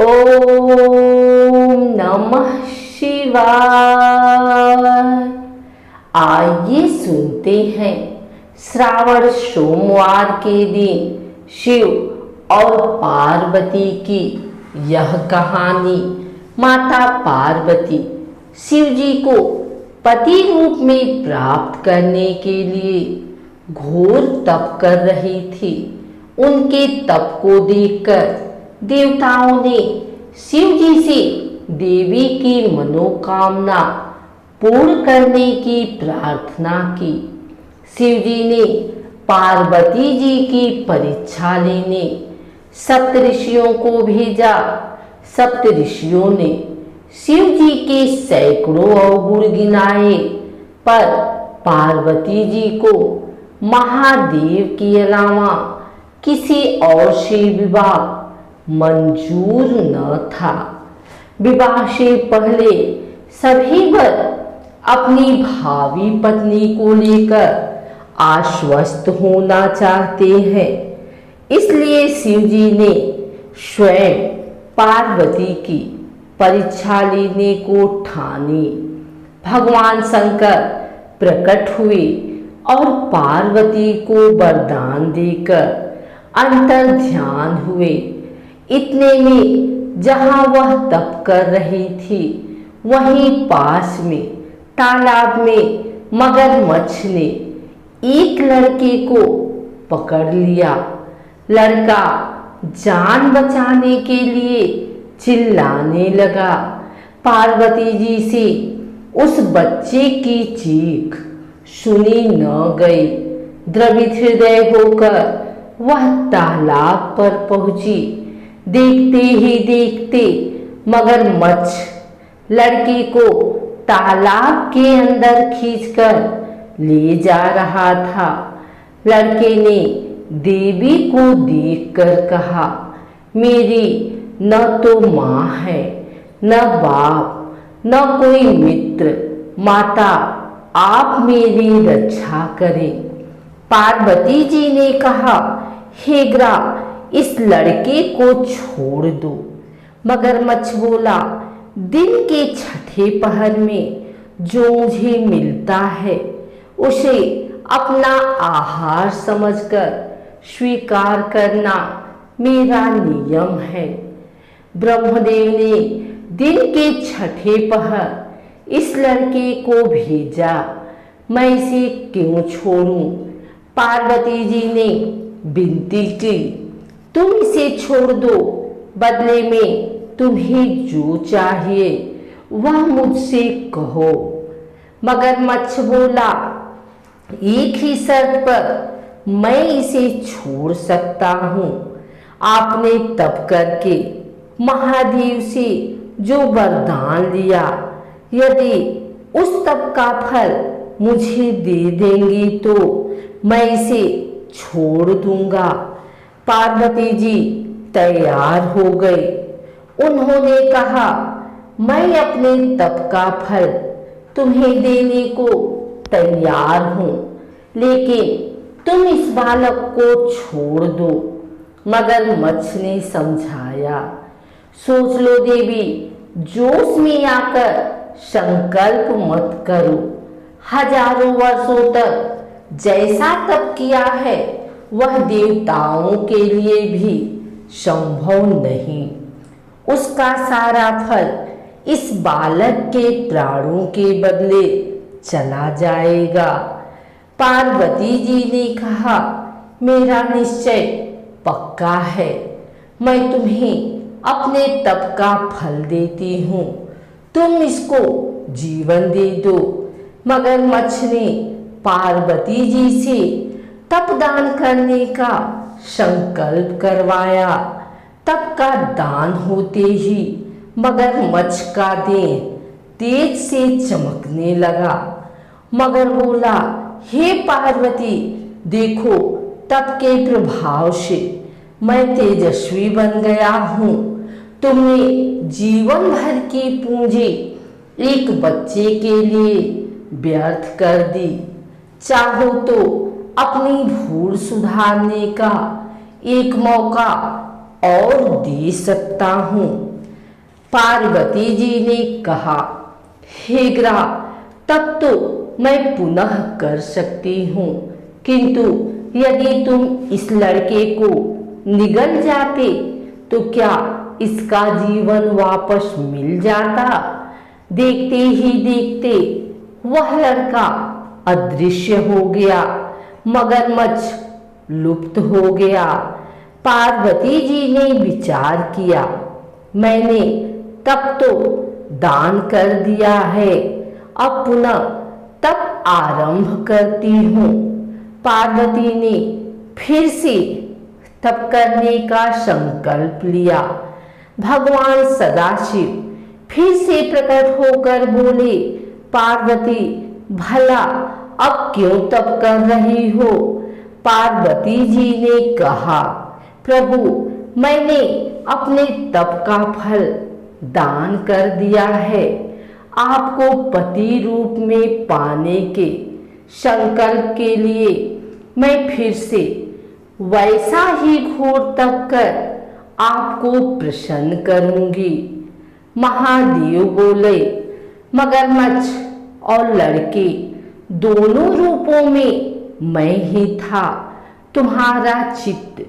ओम नमः शिवाय। आइए सुनते हैं श्रावण सोमवार के दिन शिव और पार्वती की यह कहानी। माता पार्वती शिव जी को पति रूप में प्राप्त करने के लिए घोर तप कर रही थी। उनके तप को देखकर देवताओं ने शिव जी से देवी की मनोकामना पूर्ण करने की प्रार्थना की। शिव जी ने पार्वती जी की परीक्षा लेने सप्तऋषियों को भेजा। सप्तऋषियों ने शिव जी के सैकड़ों अवगुण गिनाए, पर पार्वती जी को महादेव के अलावा किसी और से विवाह मंजूर न था। विवाह से पहले सभी वर अपनी भावी पत्नी को लेकर आश्वस्त होना चाहते हैं, इसलिए शिव जी ने स्वयं पार्वती की परीक्षा लेने को ठानी। भगवान शंकर प्रकट हुए और पार्वती को वरदान देकर अंतर ध्यान हुए। इतने में जहां वह तप कर रही थी, वहीं पास में तालाब में मगरमच्छ ने एक लड़के को पकड़ लिया। लड़का जान बचाने के लिए चिल्लाने लगा। पार्वती जी से उस बच्चे की चीख सुनी न गई। द्रवित हृदय होकर वह तालाब पर पहुंची। देखते ही देखते मगरमच्छ लड़के को तालाब के अंदर खींचकर ले जा रहा था। लड़के ने देवी को देखकर कहा, मेरी न तो माँ है, न बाप, न कोई मित्र। माता, आप मेरी रक्षा करें। पार्वती जी ने कहा, हे ग्राह, इस लड़के को छोड़ दो। मगरमच्छ बोला, दिन के छठे पहर में जो मुझे मिलता है उसे अपना आहार समझकर स्वीकार करना मेरा नियम है। ब्रह्मदेव ने दिन के छठे पहर इस लड़के को भेजा, मैं इसे क्यों छोड़ूं? पार्वती जी ने विनती की, तुम इसे छोड़ दो, बदले में तुम्हें जो चाहिए वह मुझसे कहो। मगरमच्छ बोला, एक ही शर्त पर मैं इसे छोड़ सकता हूँ। आपने तप करके महादेव से जो वरदान लिया, यदि उस तप का फल मुझे दे देंगी तो मैं इसे छोड़ दूंगा। पार्वती जी तैयार हो गए। उन्होंने कहा, मैं अपने तप का फल तुम्हें देने को तैयार हूं, लेकिन तुम इस बालक को छोड़ दो। मगरमच्छ ने समझाया, सोच लो देवी, जोश में आकर संकल्प मत करो। हजारों वर्षों तक जैसा तप किया है वह देवताओं के लिए भी संभव नहीं। उसका सारा फल इस बालक के प्राणों के बदले चला जाएगा। पार्वती जी ने कहा, मेरा निश्चय पक्का है, मैं तुम्हें अपने तप का फल देती हूँ, तुम इसको जीवन दे दो। मगरमच्छ ने पार्वती जी से तपदान करने का संकल्प करवाया। तप का दान होते ही मगरमच्छ का देह तेज से चमकने लगा। मगर बोला, हे पार्वती, देखो तप के प्रभाव से मैं तेजस्वी बन गया हूँ। तुमने जीवन भर की पूंजी एक बच्चे के लिए व्यर्थ कर दी। चाहो तो अपनी भूल सुधारने का एक मौका और दे सकता हूँ। पार्वती जी ने कहा, हे ग्रह, तब तो मैं पुनः कर सकती हूँ, किंतु यदि तुम इस लड़के को निगल जाते तो क्या इसका जीवन वापस मिल जाता? देखते ही देखते वह लड़का अदृश्य हो गया, मगरमच्छ लुप्त हो गया। पार्वती जी ने विचार किया, मैंने तब तो दान कर दिया है, अब पुनः तप आरंभ करती हूँ। पार्वती ने फिर से तप करने का संकल्प लिया। भगवान सदाशिव फिर से प्रकट होकर बोले, पार्वती, भला अब क्यों तप कर रही हो? पार्वती जी ने कहा, प्रभु, मैंने अपने तप का फल दान कर दिया है। आपको पति रूप में पाने के संकल्प के लिए मैं फिर से वैसा ही घोर तप कर आपको प्रसन्न करूंगी। महादेव बोले, मगरमच्छ और लड़के दोनों रूपों में मैं ही था। तुम्हारा चित्त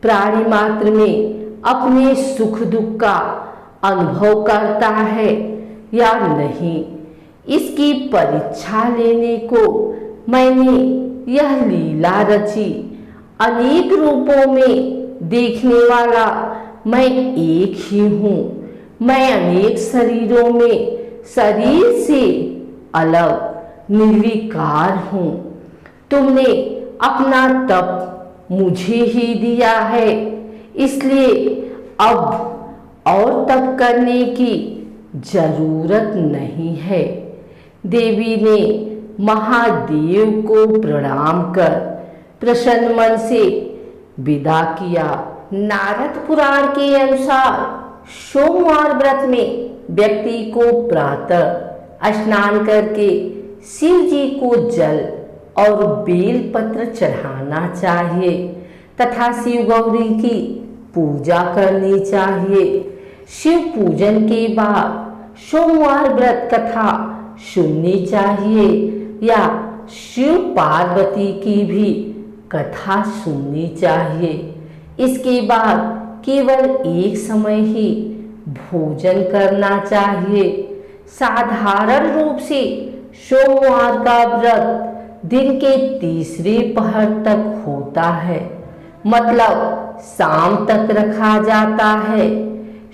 प्राणी मात्र में अपने सुख दुख का अनुभव करता है या नहीं, इसकी परीक्षा लेने को मैंने यह लीला रची। अनेक रूपों में देखने वाला मैं एक ही हूँ। मैं अनेक शरीरों में शरीर से अलग निर्विकार हूँ। तुमने अपना तप मुझे ही दिया है, इसलिए अब और तप करने की जरूरत नहीं है। देवी ने महादेव को प्रणाम कर प्रसन्न मन से विदा किया। नारद पुराण के अनुसार सोमवार व्रत में व्यक्ति को प्रातः स्नान करके शिव जी को जल और बेल पत्र चढ़ाना चाहिए तथा शिव गौरी की पूजा करनी चाहिए। शिव पूजन के बाद सोमवार व्रत कथा सुननी चाहिए या शिव पार्वती की भी कथा सुननी चाहिए। इसके बाद केवल एक समय ही भोजन करना चाहिए। साधारण रूप से सोमवार का व्रत दिन के तीसरे पहर तक होता है, मतलब शाम तक रखा जाता है।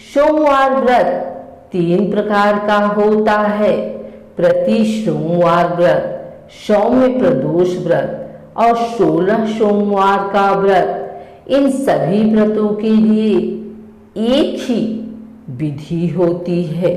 सोमवार व्रत 3 प्रकार का होता है, प्रति सोमवार व्रत, सौम्य प्रदोष व्रत और 16 सोमवार का व्रत। इन सभी व्रतों के लिए एक ही विधि होती है।